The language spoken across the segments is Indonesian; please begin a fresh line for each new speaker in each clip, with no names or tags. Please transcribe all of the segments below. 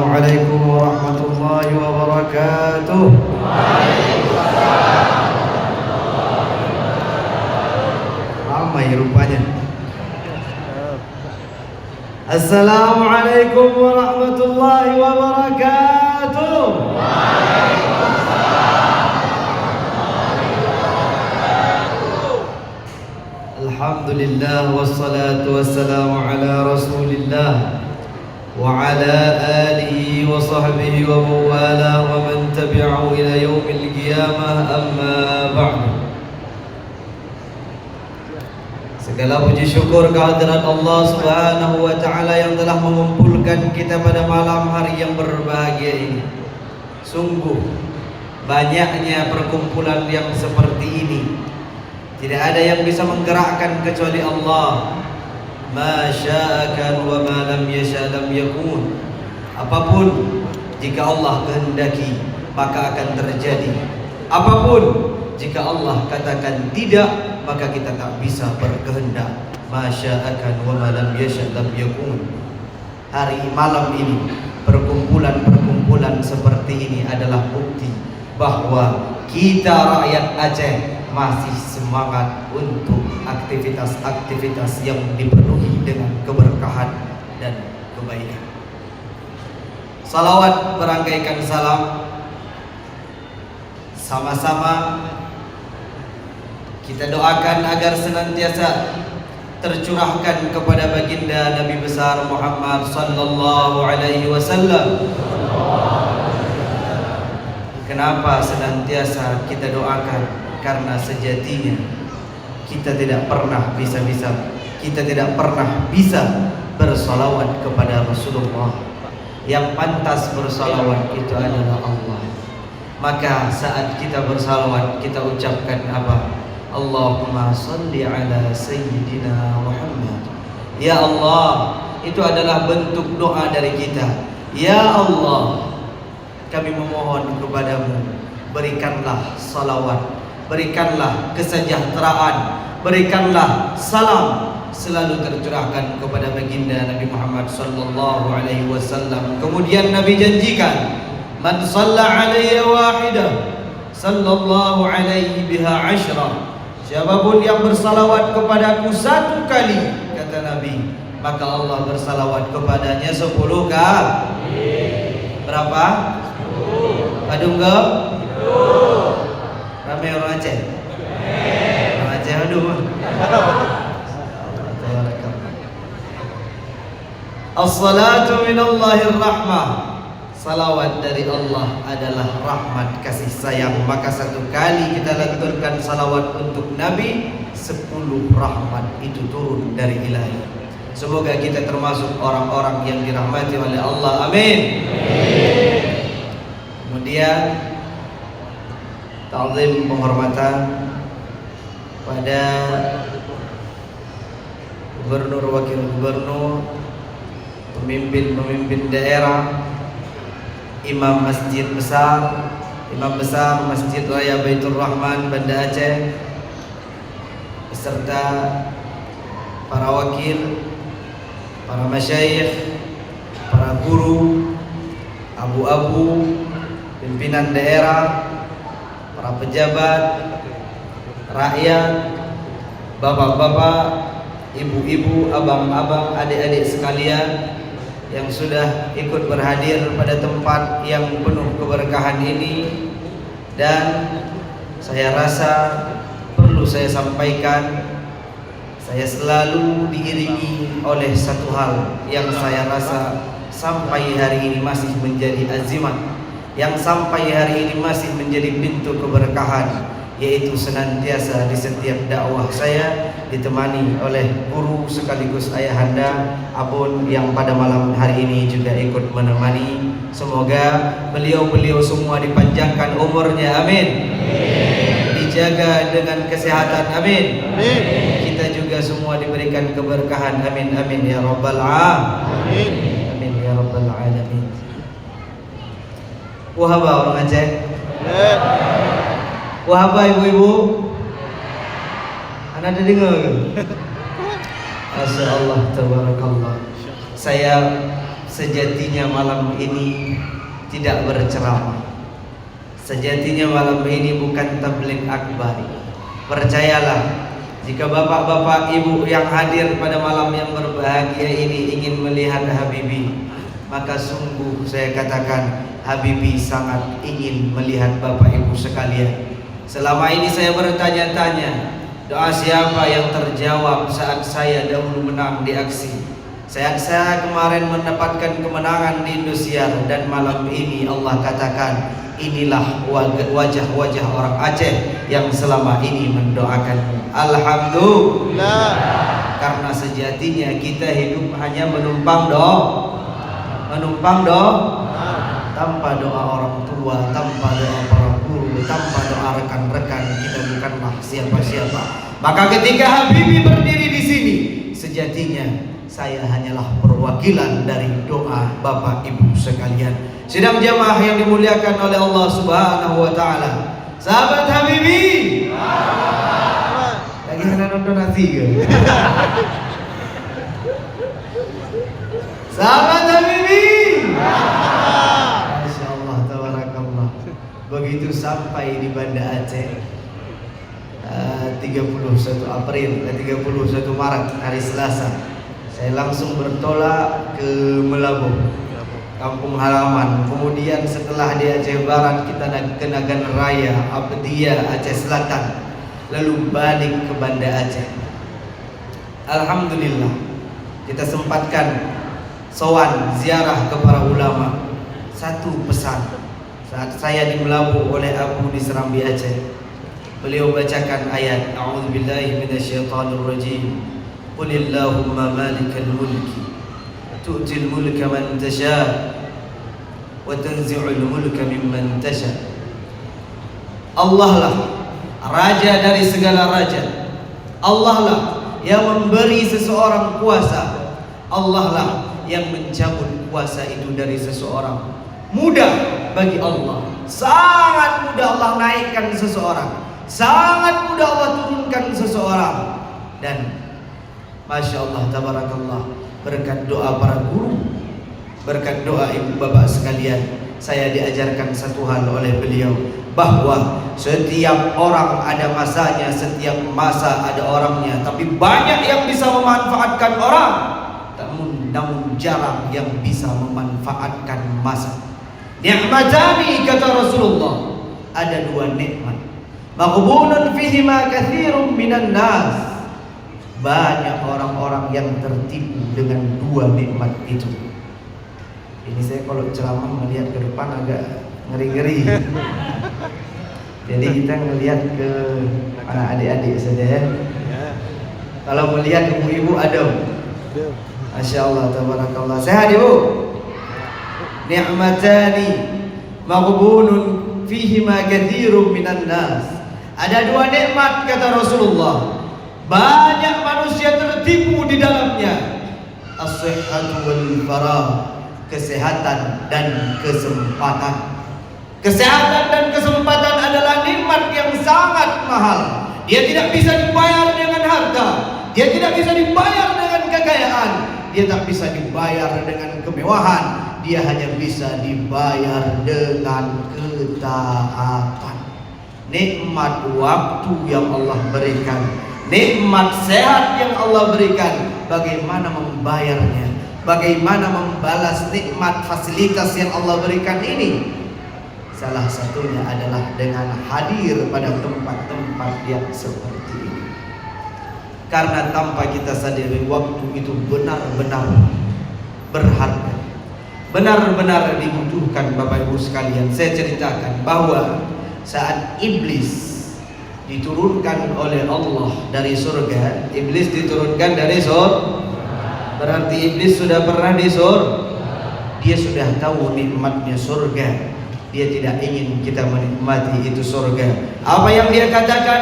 Assalamualaikum warahmatullahi wabarakatuh. Ramai rupanya. Assalamualaikum warahmatullahi wabarakatuh. Alhamdulillah wassalatu wassalamu ala Rasulillah wa ala alihi wa sahbihi wa mawala wa man tabi'ahu ila yaumil qiyamah, amma ba'du. Segala puji syukur kehadirat Allah Subhanahu wa taala yang telah mengumpulkan kita pada malam hari yang berbahagia ini. Sungguh banyaknya perkumpulan yang seperti ini. Tidak ada yang bisa menggerakkan kecuali Allah. Ma sya'akan wa ma lam yasha' lam yakun. Apapun jika Allah kehendaki maka akan terjadi. Apapun jika Allah katakan tidak maka kita tak bisa berkehendak. Ma sya'akan wa ma lam yasha' lam yakun. Hari malam ini perkumpulan-perkumpulan seperti ini adalah bukti bahwa kita rakyat Aceh masih semangat untuk aktivitas-aktivitas yang dipenuhi dengan keberkahan dan kebaikan. Salawat berangkaikan salam. Sama-sama kita doakan agar senantiasa tercurahkan kepada baginda Nabi besar Muhammad sallallahu alaihi wasallam. Kenapa senantiasa kita doakan? Karena sejatinya kita tidak pernah bisa bersalawat kepada Rasulullah. Yang pantas bersalawat itu adalah Allah. Maka saat kita bersalawat kita ucapkan apa? Allahumma salli ala Sayyidina Muhammad. Ya Allah, itu adalah bentuk doa dari kita. Ya Allah, kami memohon kepadamu, berikanlah salawat, berikanlah kesejahteraan, berikanlah salam selalu tercurahkan kepada baginda Nabi Muhammad sallallahu alaihi wasallam. Kemudian Nabi janjikan, man shalla alayya wahidah sallallahu alaihi biha ashra. Siapapun yang bersalawat kepadaku satu kali, kata Nabi, maka Allah bersalawat kepadanya 10 kali. Berapa? 10. Padung ke? 10. Ramai orang Aceh? Orang Aceh aduh. As-salatu minallahir rahmah. Salawat dari Allah adalah rahmat kasih sayang. Maka satu kali kita lanturkan salawat untuk Nabi, 10 rahmat itu turun dari ilahi. Semoga kita termasuk orang-orang yang dirahmati oleh Allah. Amin. Kemudian ta'zim penghormatan pada gubernur, wakil gubernur, pemimpin-pemimpin daerah, imam masjid besar, imam besar Masjid Raya Baitur Rahman Banda Aceh, beserta para wakil, para masyayikh, para guru, abu-abu, pimpinan daerah, para pejabat, rakyat, bapak-bapak, ibu-ibu, abang-abang, adik-adik sekalian yang sudah ikut berhadir pada tempat yang penuh keberkahan ini. Dan saya rasa perlu saya sampaikan, saya selalu diiringi oleh satu hal yang saya rasa sampai hari ini masih menjadi azimat, yang sampai hari ini masih menjadi pintu keberkahan, yaitu senantiasa di setiap dakwah saya ditemani oleh guru sekaligus ayahanda Abun yang pada malam hari ini juga ikut menemani. Semoga beliau-beliau semua dipanjangkan umurnya, amin. Dijaga dengan kesehatan, amin. Kita juga semua diberikan keberkahan, amin amin ya rabbal alamin. Amin ya rabbal alamin. Wahaba orang Aceh. Wahaba ibu-ibu. Anda ada dengar ke? Masya Allah, tabarakallah. Saya sejatinya malam ini tidak berceramah. Sejatinya malam ini bukan tabligh akbar. Percayalah, jika bapak-bapak ibu yang hadir pada malam yang berbahagia ini ingin melihat Habibi, maka sungguh saya katakan Habibi sangat ingin melihat bapak ibu sekalian. Selama ini saya bertanya-tanya, doa siapa yang terjawab saat saya dahulu menang di aksi, saat saya kemarin mendapatkan kemenangan di Indosiar, dan malam ini Allah katakan inilah wajah-wajah orang Aceh yang selama ini mendoakanmu. Alhamdulillah. Karena sejatinya kita hidup hanya menumpang tanpa doa orang tua, tanpa doa para guru, tanpa doa rekan-rekan kita bukanlah siapa-siapa. Maka ketika Habibi berdiri di sini, sejatinya saya hanyalah perwakilan dari doa Bapak Ibu sekalian. Sidang jamaah yang dimuliakan oleh Allah Subhanahu wa taala. Sahabat Habibi. Lagi ada nonton nasi ke? Sahabat Habibi. Masya Allah, tabarakallah. Begitu sampai di Banda Aceh 31 Maret hari Selasa, saya langsung bertolak ke Melabu, kampung halaman. Kemudian setelah di Aceh Barat kita ke Nagan Raya, Abdiya, Aceh Selatan, lalu balik ke Banda Aceh. Alhamdulillah kita sempatkan sowan ziarah ke para ulama. Satu pesan saat saya di Melabu oleh Abu di Serambi Aceh, beliau bacakan ayat A'udzubillahi minasyaitonirrajim. Qulillahumma malikal mulki tu'til mulka man tasha wa tanzi'ul mulka mimman tasha. Allah lah raja dari segala raja. Allah lah yang memberi seseorang kuasa. Allah lah yang mencabut kuasa itu dari seseorang. Mudah bagi Allah, sangat mudah Allah naikkan seseorang, sangat mudah Allah turunkan seseorang. Dan Masya Allah, tabarakallah, berkat doa para guru, berkat doa ibu bapak sekalian, saya diajarkan satu hal oleh beliau, bahwa setiap orang ada masanya, setiap masa ada orangnya. Tapi banyak yang bisa memanfaatkan orang, namun jarang yang bisa memanfaatkan masa. Ni'matani, kata Rasulullah, ada dua nikmat, maghbunun fihima katsirun minan nas. Banyak orang-orang yang tertipu dengan dua nikmat itu. Ini saya kalau ceramah melihat ke depan agak ngeri-ngeri. Jadi kita ngelihat ke anak adik-adik saja ya. Kalau melihat ibu-ibu ada. Masya Allah, tabarakallah. Sehat ibu? Ni'matani maghbunun fihima katsirun minan nas. Ada dua nikmat, kata Rasulullah, banyak manusia tertipu di dalamnya. As-sihhatu wal faragh, kesehatan dan kesempatan. Kesehatan dan kesempatan adalah nikmat yang sangat mahal. Dia tidak bisa dibayar dengan harta, dia tidak bisa dibayar dengan kekayaan, dia tak bisa dibayar dengan kemewahan, dia hanya bisa dibayar dengan ketaatan. Nikmat waktu yang Allah berikan, nikmat sehat yang Allah berikan, bagaimana membayarnya, bagaimana membalas nikmat fasilitas yang Allah berikan ini? Salah satunya adalah dengan hadir pada tempat-tempat yang seperti ini. Karena tanpa kita sadari, waktu itu benar-benar berharga, benar-benar dibutuhkan. Bapak Ibu sekalian, saya ceritakan bahwa saat iblis diturunkan oleh Allah dari surga, iblis diturunkan dari surga, berarti iblis sudah pernah di surga, dia sudah tahu nikmatnya surga, dia tidak ingin kita menikmati itu surga. Apa yang dia katakan?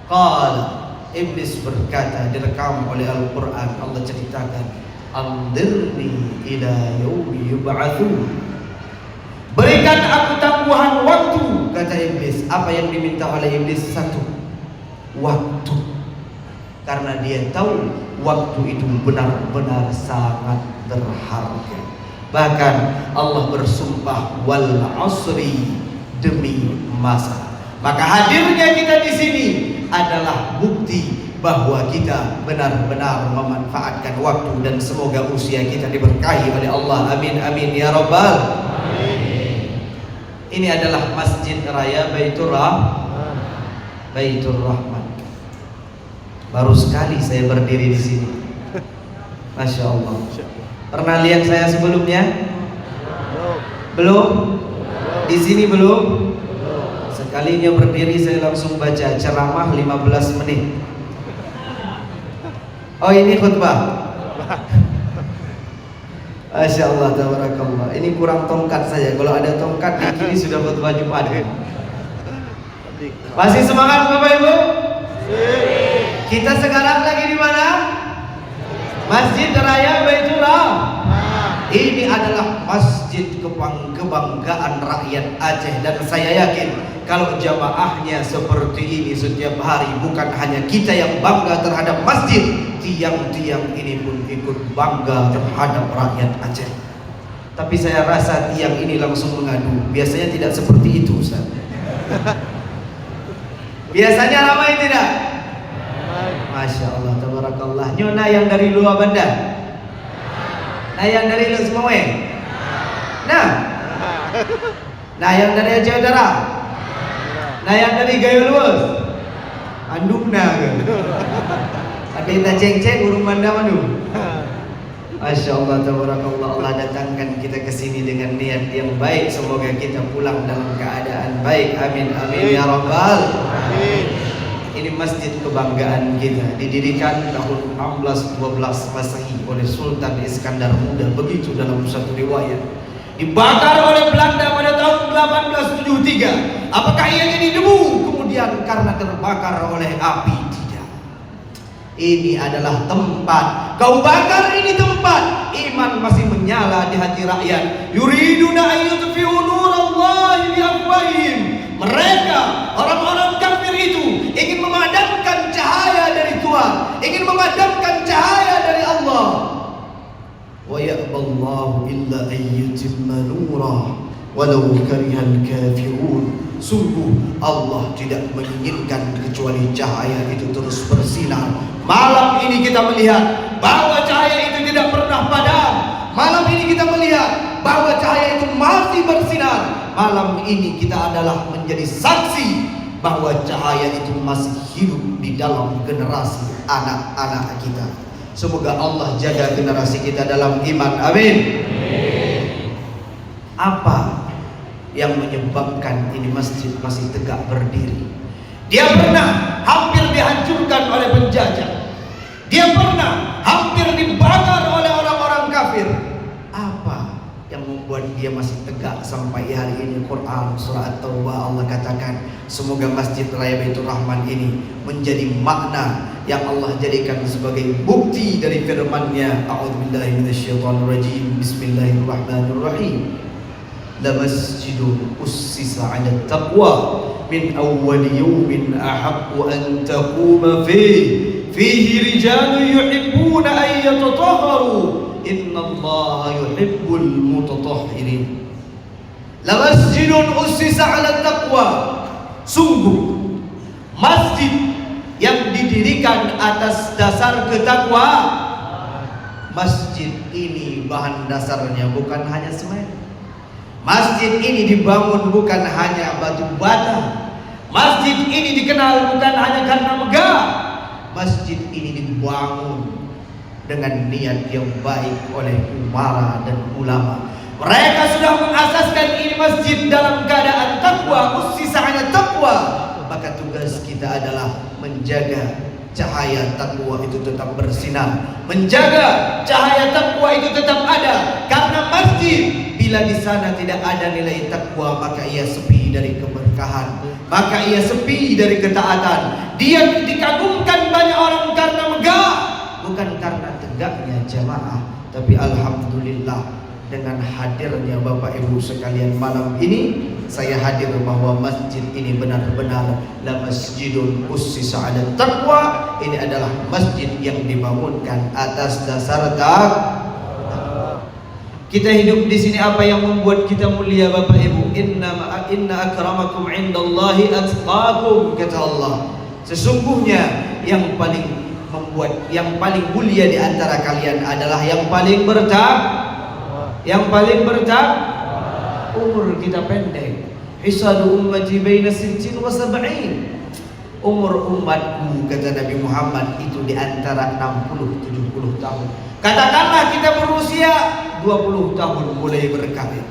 Qala, iblis berkata, direkam oleh Al-Quran, Allah ceritakan, andirni ila yaumi yub'atsun, berikan aku tangguhan waktu, kata iblis. Apa yang diminta oleh iblis? Satu, waktu. Karena dia tahu waktu itu benar-benar sangat berharga. Bahkan Allah bersumpah wal asri, demi masa. Maka hadirnya kita di sini adalah bukti bahwa kita benar-benar memanfaatkan waktu, dan semoga usia kita diberkahi oleh Allah. Amin amin ya rabbal. Ini adalah Masjid Raya Baitur Rahman. Baru sekali saya berdiri di sini. Masya Allah. Pernah lihat saya sebelumnya? Belum? Di sini belum? Sekalinya berdiri saya langsung baca ceramah 15 menit. Oh, ini khutbah. Masya Allah, tabarakallah. Ini kurang tongkat saja. Kalau ada tongkat di kiri sudah khutbah Jumat. Masih semangat Bapak Ibu? Kita sekarang lagi di mana? Masjid Raya Baitur Rahman. Ini adalah masjid kebanggaan rakyat Aceh, dan saya yakin kalau jamaahnya seperti ini setiap hari, bukan hanya kita yang bangga terhadap masjid, tiang-tiang ini pun ikut bangga terhadap rakyat Aceh. Tapi saya rasa tiang ini langsung mengadu. Biasanya tidak seperti itu, Ustaz. Biasanya ramai tidak? Masya Allah, tabarakallah. Nyona yang dari luar bandar, nah yang dari Lu Semowe, nah yang dari Aceh Utara, nah yang dari Gayo Luas, Andukna kan? Ada kita ceng-ceng urung manda manu. Masya Allah, tabarakallah. Allah datangkan kita ke sini dengan niat yang baik. Semoga kita pulang dalam keadaan baik. Amin amin ya rabbal. Ini masjid kebanggaan kita, didirikan tahun 1612 Masehi oleh Sultan Iskandar Muda, begitu dalam satu riwayat. Dibakar oleh Belanda pada tahun 1873. Apakah ia jadi debu kemudian karena terbakar oleh api? Tidak. Ini adalah tempat, kau bakar ini tempat, iman masih menyala di hati rakyat. Yuriduna ayyutfi'u nurallahi biafwahihim. Mereka, orang-orang kafir itu, ingin memadamkan cahaya dari Tuhan, ingin memadamkan cahaya dari Allah. Wa ya'ballahu illa ayyutimma nurah walau karihal kafirun. Sungguh Allah tidak menginginkan kecuali cahaya itu terus bersinar. Malam ini kita melihat bahwa cahaya itu tidak pernah padam. Malam ini kita melihat bahwa cahaya itu masih bersinar. Malam ini kita adalah menjadi saksi bahwa cahaya itu masih hidup di dalam generasi anak-anak kita. Semoga Allah jaga generasi kita dalam iman. Amin. Apa yang menyebabkan ini masjid masih tegak berdiri? Dia pernah hampir dihancurkan oleh penjajah. Dia pernah hampir dibakar oleh orang-orang kafir. Apa yang membuat dia masih tegak sampai hari ini? Quran surah At-Taubah Allah katakan, semoga Masjid Raya Baitur Rahman ini menjadi makna yang Allah jadikan sebagai bukti dari firman-Nya. A'udzubillahi minasyaitonirrajim. Bismillahirrahmanirrahim. La masjidun ussisa 'ala taqwa min awwal yawmin ahaqqu an taquma fihi rijalun yuhibbuna an yatatahharu innallaha yuhibbul mutatahhirin. La masjidun ussisa 'ala taqwa. Sungguh masjid yang didirikan atas dasar ketakwaan. Masjid ini bahan dasarnya bukan hanya semen. Masjid ini dibangun bukan hanya batu bata. Masjid ini dikenal bukan hanya karena megah. Masjid ini dibangun dengan niat yang baik oleh umara dan ulama. Mereka sudah mengasaskan ini masjid dalam keadaan takwa, ussisa 'ala taqwa. Maka tugas kita adalah menjaga cahaya takwa itu tetap bersinar, menjaga cahaya takwa itu tetap ada. Karena masjid, bila di sana tidak ada nilai takwa, maka ia sepi dari keberkahan, maka ia sepi dari ketaatan. Dia dikagumkan banyak orang karena megah, bukan karena tegaknya jamaah. Tapi alhamdulillah, dengan hadirnya Bapak Ibu sekalian malam ini, saya hadir bahwa masjid ini benar-benar la masjidun ussisa 'ala taqwa. Ini adalah masjid yang dibangunkan atas dasar takwa. Kita hidup di sini, apa yang membuat kita mulia Bapak Ibu? Inna akramakum indallahi atqakum, kata Allah. Sesungguhnya yang paling mulia di antara kalian adalah yang paling bertakwa. Yang paling bertakwa. Umur kita pendek. Hisadu ummati baina 60 wa 70. Umur umatku, kata Nabi Muhammad, itu di antara 60-70 tahun. Katakanlah kita berusia 20 tahun mulai berkarir,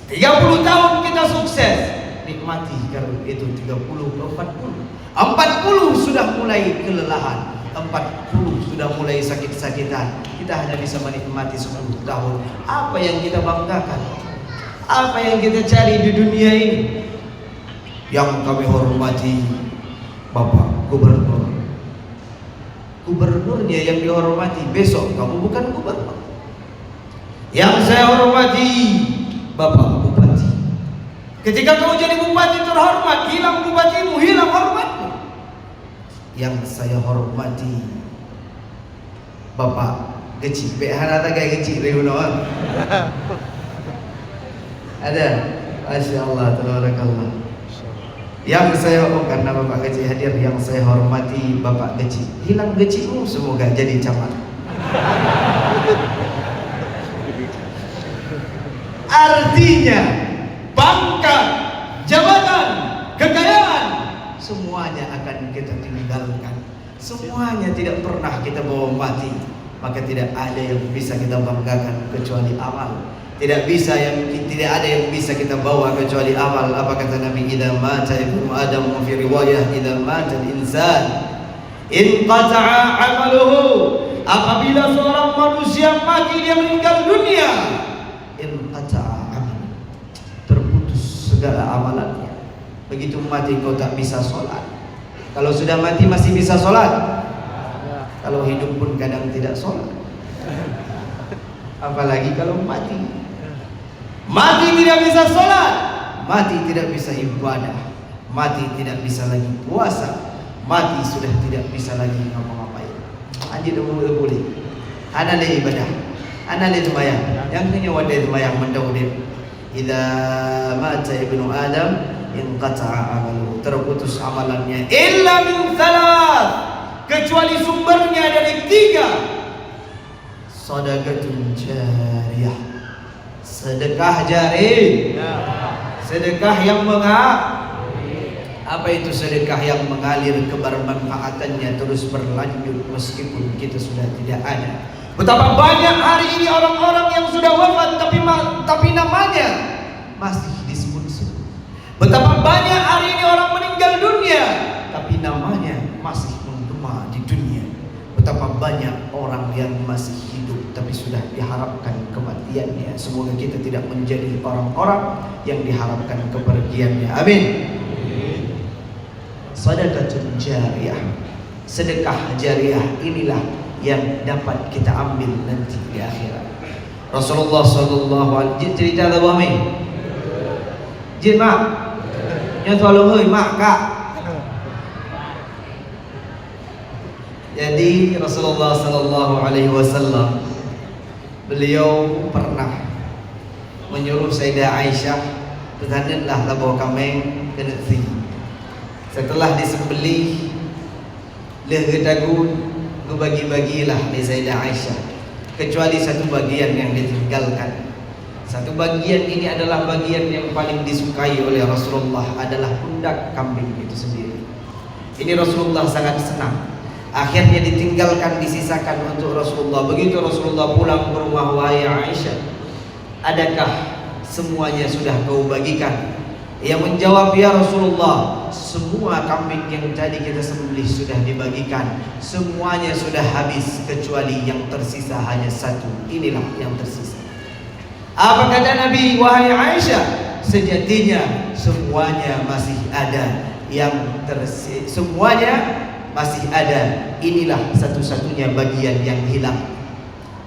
30 tahun kita sukses, nikmati karena itu 30 ke 40 sudah mulai kelelahan, 40 sudah mulai sakit-sakitan. Kita hanya bisa menikmati 10 tahun. Apa yang kita banggakan? Apa yang kita cari di dunia ini? Yang kami hormati Bapak Gubernur. Gubernurnya yang dihormati, besok kamu bukan gubernur. Yang saya hormati Bapak Bupati. Ketika kamu jadi bupati terhormat, hilang bupatimu, hilang hormatmu. Yang saya hormati Bapak Geci. Behana tak kayak Geci Reunawan. Ada. Masya Allah, tabarakallah. Yang saya karena Bapak Geci hadir, yang saya hormati Bapak Geci. Hilang Gecimu, semoga jadi camat. Artinya pangkat, jabatan, kekayaan, semuanya akan kita tinggalkan. Semuanya tidak pernah kita bawa mati. Maka tidak ada yang bisa kita banggakan kecuali amal. Tidak ada yang bisa kita bawa kecuali amal. Apa kata Nabi? Idza mata ibnu Adam, fi riwayah idza mata al-insan inqata'a 'amaluhu. Apabila seorang manusia mati, dia meninggal dunia, inqata'a 'amaluhu, terputus segala amalannya. Begitu mati kau tak bisa sholat. Kalau sudah mati masih bisa sholat. Kalau hidup pun kadang tidak sholat. Apalagi kalau mati. Mati tidak bisa sholat, mati tidak bisa ibadah, mati tidak bisa lagi puasa, mati sudah tidak bisa lagi ngapa-ngapain. Anjir boleh. Ana le ibadah, ana le sembahyang. Yang punya wadah sembahyang mendaudir. Idza mata ibnu Adam inqata'a amaluhu, terputus amalannya. Illa min thalath, kecuali sumbernya dari 3. Shadaqatun jariyah, sedekah jari, sedekah yang mengalir. Apa itu sedekah yang mengalir? Kebermanfaatannya terus berlanjut meskipun kita sudah tidak ada. Betapa banyak hari ini orang-orang yang sudah wafat tapi namanya masih disebut-sebut. Betapa banyak hari ini orang meninggal dunia tapi namanya masih menggema di dunia. Betapa banyak orang yang masih hidup tapi sudah diharapkan kematiannya. Semoga kita tidak menjadi orang-orang yang diharapkan kepergiannya. Amin. Shadaqatun jariyah, sedekah jariah, inilah yang dapat kita ambil nanti di akhirat. Rasulullah sallallahu alaihi wasallam cerita ada bahmi. Jin mak. Nya tolong heuy mak kak. Jadi Rasulullah sallallahu alaihi wasallam, beliau pernah menyuruh Sayyidah Aisyah, "Tuhanlah labaw kambing ke negeri." Setelah disembelih leh dagun, bagi-bagilah di Sayyidah Aisyah, kecuali satu bagian yang ditinggalkan. Satu bagian ini adalah bagian yang paling disukai oleh Rasulullah, adalah pundak kambing itu sendiri. Ini Rasulullah sangat senang. Akhirnya ditinggalkan, disisakan untuk Rasulullah. Begitu Rasulullah pulang ke rumah, wahai Aisyah, adakah semuanya sudah kau bagikan? Ia menjawab, ya Rasulullah, semua kambing yang tadi kita sembelih sudah dibagikan. Semuanya sudah habis kecuali yang tersisa hanya satu. Inilah yang tersisa. Apa kata Nabi? Wahai Aisyah, sejatinya semuanya masih ada. Semuanya masih ada. Inilah satu-satunya bagian yang hilang.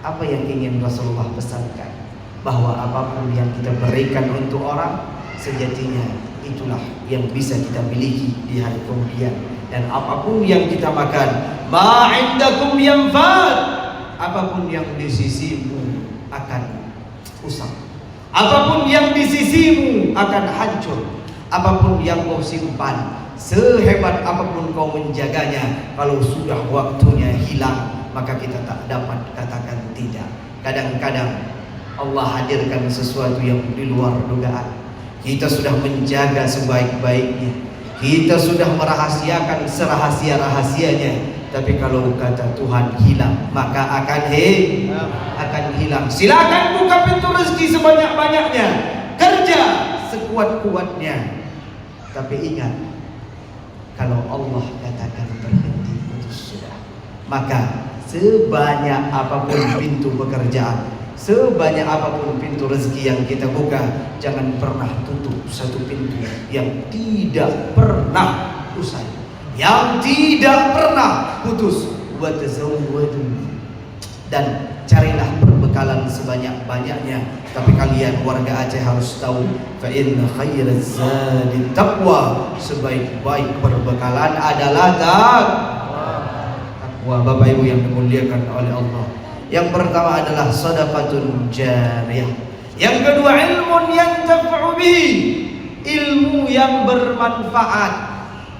Apa yang ingin Rasulullah pesankan? Bahwa apapun yang kita berikan untuk orang, sejatinya itulah yang bisa kita miliki di hari kemudian. Dan apapun yang kita makan, ma indakum yanfad, apapun yang di sisimu akan usang. Apapun yang di sisimu akan hancur. Apapun yang kau simpan, sehebat apapun kau menjaganya, kalau sudah waktunya hilang, maka kita tak dapat katakan tidak. Kadang-kadang Allah hadirkan sesuatu yang di luar dugaan. Kita sudah menjaga sebaik-baiknya, kita sudah merahasiakan serahasia-rahasianya, tapi kalau kata Tuhan hilang, maka akan hilang. Silakan buka pintu rezeki sebanyak-banyaknya, kerja sekuat-kuatnya, tapi ingat, kalau Allah katakan berhenti, putus sudah. Maka sebanyak apapun pintu pekerjaan, sebanyak apapun pintu rezeki yang kita buka, jangan pernah tutup satu pintu yang tidak pernah usai, yang tidak pernah putus. Wa tazawwadu, dan carilah perbekalan sebanyak-banyaknya. Tapi kalian warga Aceh harus tahu, fa inna khairaz zadi taqwa, sebaik-baik perbekalan adalah takwa. Bapak Ibu yang dimuliakan oleh Allah, yang pertama adalah shadaqatun jariyah. Yang kedua, ilmun yantafa'u bihi, ilmu yang bermanfaat,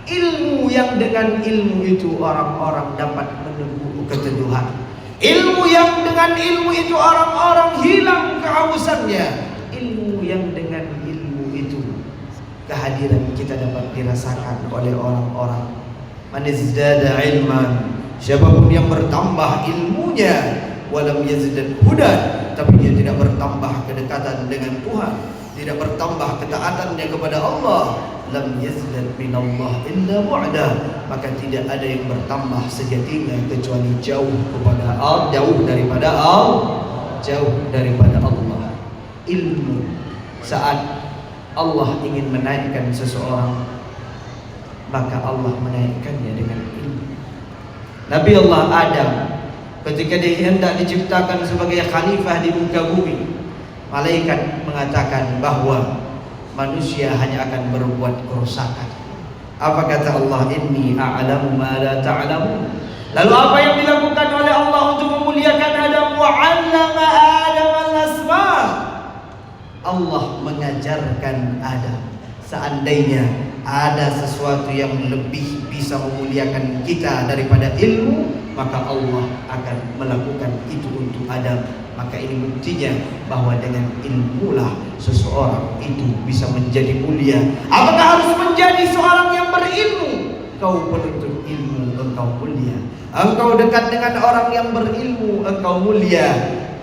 ilmu yang dengan ilmu itu orang-orang dapat menempuh keteduhan, ilmu yang dengan ilmu itu orang-orang hilang kehausannya, ilmu yang dengan ilmu itu kehadiran kita dapat dirasakan oleh orang-orang. Man izdada ilman, siapapun yang bertambah ilmunya, walam yazdad hudan, tapi dia tidak bertambah kedekatan dengan Tuhan, tidak bertambah ketaatannya kepada Allah, lam yazdad minallah illa bu'da, maka tidak ada yang bertambah sejatinya kecuali jauh kepada Allah, jauh daripada Allah. Ilmu, saat Allah ingin menaikkan seseorang, maka Allah menaikkannya dengan ilmu. Nabi Allah Adam ketika dia hendak diciptakan sebagai khalifah di muka bumi, malaikat mengatakan bahwa manusia hanya akan berbuat kerusakan. Apa kata Allah? Inni a'lamu ma la ta'lamun. Lalu apa yang dilakukan oleh Allah untuk memuliakan Adam? Wa 'allama Adam al-asma. Allah mengajarkan Adam. Seandainya ada sesuatu yang lebih bisa memuliakan kita daripada ilmu, maka Allah akan melakukan itu untuk Adam. Maka ini buktinya bahwa dengan ilmulah seseorang itu bisa menjadi mulia. Apakah harus menjadi seorang yang berilmu? Kau penuntut ilmu, engkau mulia. Engkau dekat dengan orang yang berilmu, engkau mulia.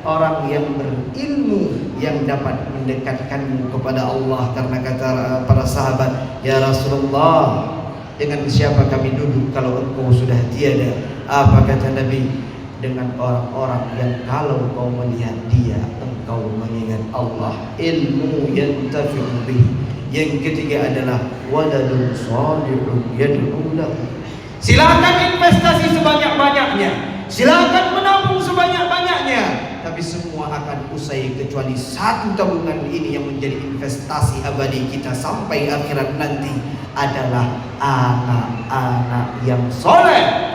Orang yang berilmu yang dapat mendekatkanmu kepada Allah. Karena kata para sahabat, ya Rasulullah, dengan siapa kami duduk kalau engkau sudah tiada? Apa kata Nabi? Dengan orang-orang yang kalau kau melihat dia, engkau mengingat Allah. Ilmu yantafi'u bihi. Yang ketiga adalah waladun shalihun yad'u lahu. Silakan investasi sebanyak-banyaknya, silakan menabung sebanyak-banyaknya, tapi semua akan usai kecuali satu tabungan ini yang menjadi investasi abadi kita sampai akhirat nanti, adalah anak-anak yang soleh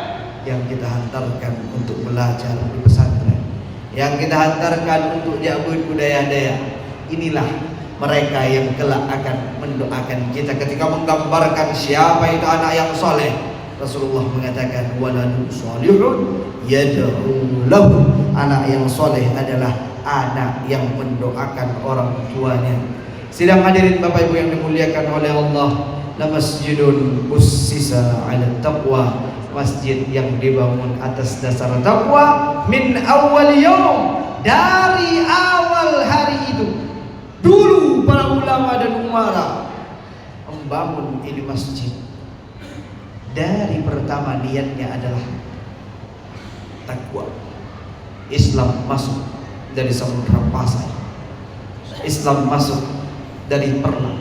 yang kita hantarkan untuk belajar di pesantren, yang kita hantarkan untuk jabut budaya-daya. Inilah mereka yang kelak akan mendoakan kita ketika menggambarkan siapa itu anak yang soleh. Rasulullah mengatakan waladun shalihun yad'u lahu. Anak yang soleh adalah anak yang mendoakan orang tuanya. Sidang hadirin Bapak Ibu yang dimuliakan oleh Allah, la masjidun ussisa 'ala taqwa, masjid yang dibangun atas dasar takwa, min awal yaum, dari awal hari itu. Dulu para ulama dan umara membangun ini masjid, dari pertama niatnya adalah takwa. Islam masuk dari Samudra Pasai, Islam masuk dari Perlang,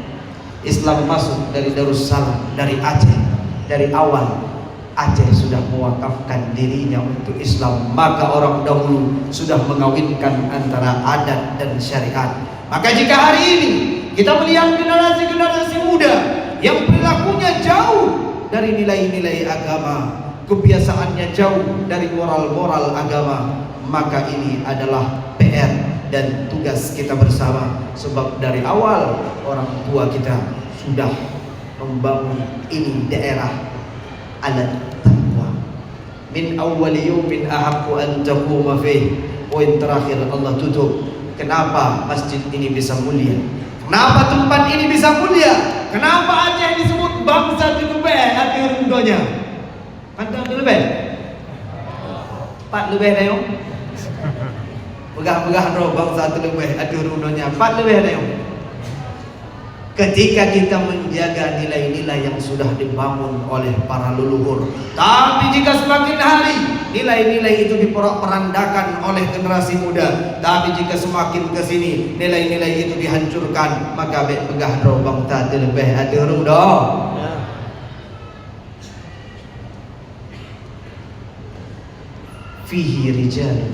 Islam masuk dari Darussalam, dari Aceh. Dari awal Aceh sudah mewakafkan dirinya untuk Islam, maka orang dahulu sudah mengawinkan antara adat dan syariat. Maka jika hari ini kita melihat generasi-generasi muda yang perilakunya jauh dari nilai-nilai agama, kebiasaannya jauh dari moral-moral agama, maka ini adalah PR dan tugas kita bersama. Sebab dari awal orang tua kita sudah membangun ini daerah ala taqwa. Min awwali yawmin ahaqqu an taquma fih. Poin terakhir Allah tutup. Kenapa masjid ini bisa mulia? Kenapa tempat ini bisa mulia? Kenapa Aceh disebut bangsa terlebih hati rundonya? Pantang terlebih? Pat lebih dah. Pegah-pegah roh bangsa terlebih hati rundonya. Pat lebih dah. Ketika kita menjaga nilai-nilai yang sudah dibangun oleh para leluhur. Tapi jika semakin hari nilai-nilai itu diporak-perandakan oleh generasi muda, tapi jika semakin ke sini nilai-nilai itu dihancurkan, maka baik pegah do bangsa terlebih hati urung do. Fihi rijal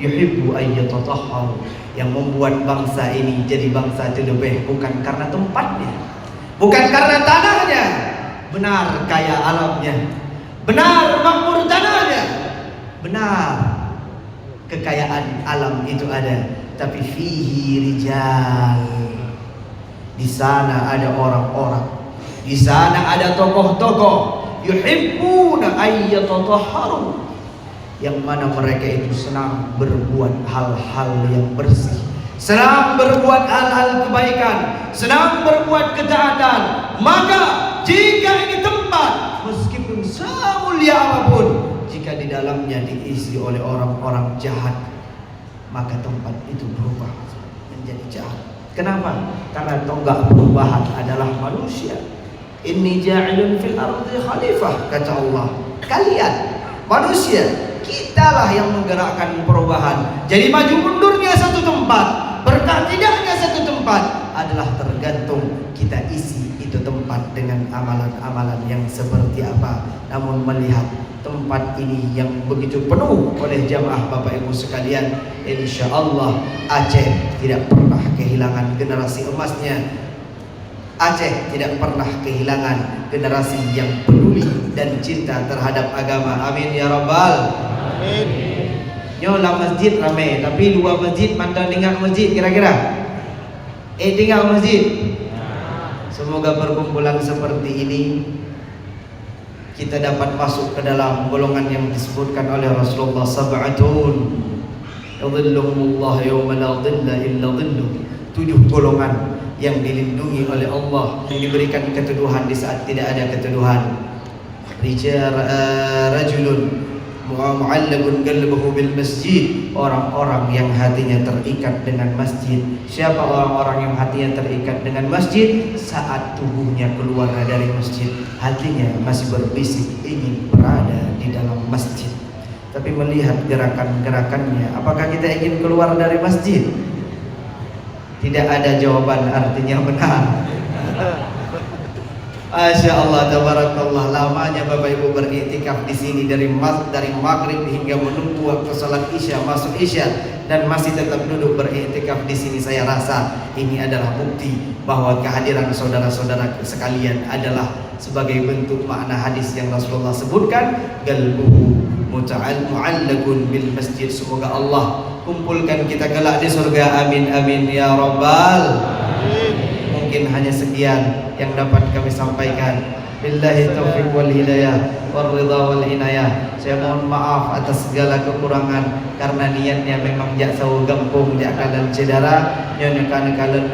yuhibbu an yatatahharu. Yang membuat bangsa ini jadi bangsa terlebih bukan karena tempatnya, bukan karena tanahnya, benar kaya alamnya, benar makmur tanahnya, benar kekayaan alam itu ada, tapi fihi rijal. Di sana ada orang-orang, di sana ada tokoh-tokoh yuhibbuna an yatatahharu, yang mana mereka itu senang berbuat hal-hal yang bersih, senang berbuat hal-hal kebaikan, senang berbuat ketaatan. Maka jika ini tempat, meskipun semulia apapun, jika di dalamnya diisi oleh orang-orang jahat, maka tempat itu berubah menjadi jahat. Kenapa? Karena tonggak perubahan adalah manusia. Inni ja'ilun fil ardi khalifah, kata Allah. Kalian manusia, kitalah yang menggerakkan perubahan. Jadi maju mundurnya satu tempat, berkah tidaknya satu tempat adalah tergantung kita isi itu tempat dengan amalan-amalan yang seperti apa. Namun melihat tempat ini yang begitu penuh oleh jamaah Bapak Ibu sekalian, insya Allah Aceh tidak pernah kehilangan generasi emasnya. Aceh tidak pernah kehilangan generasi yang peduli dan cinta terhadap agama. Amin ya rabbal. Amin. Nyolah masjid ramai, tapi dua masjid mandang tinggal masjid kira-kira. Tinggal masjid. Semoga perkumpulan seperti ini kita dapat masuk ke dalam golongan yang disebutkan oleh Rasulullah sab'atun yadhilluhumullah yawma la dhilla illa dhilluh. 7 golongan yang dilindungi oleh Allah, yang diberikan keteduhan di saat tidak ada keteduhan. Rajulun mu'allaqun qalbuhu bil masjid, orang-orang yang hatinya terikat dengan masjid. Siapa orang-orang yang hatinya terikat dengan masjid? Saat tubuhnya keluar dari masjid, hatinya masih berbisik ingin berada di dalam masjid. Tapi melihat gerakan-gerakannya, apakah kita ingin keluar dari masjid? Tidak ada jawaban, artinya benar. Masya Allah, tabarakallah. Lamanya Bapak Ibu beriktikaf di sini dari maghrib hingga menunggu waktu salat isya, masuk isya, dan masih tetap duduk beriktikaf di sini. Saya rasa ini adalah bukti bahwa kehadiran saudara-saudara sekalian adalah sebagai bentuk makna hadis yang Rasulullah sebutkan, qalbuhu mu'allaqun bil masjid. Semoga Allah kumpulkan kita kelak di surga. Amin amin ya rabbal. Mungkin hanya sekian yang dapat kami sampaikan. Billahi taufiq wal hidayah wal ridha wal inayah. Saya mohon maaf atas segala kekurangan karena niatnya memang jak sawu gampung jak kalan cedara nyonya kalan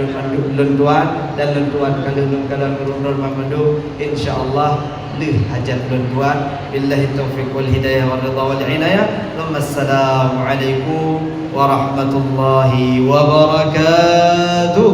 lunduan dan lunduan kalan urun mamandu insyaallah lih hajat lunduan. Billahi taufiq wal hidayah wal ridha wal inayah. Assalamualaikum warahmatullahi wabarakatuh.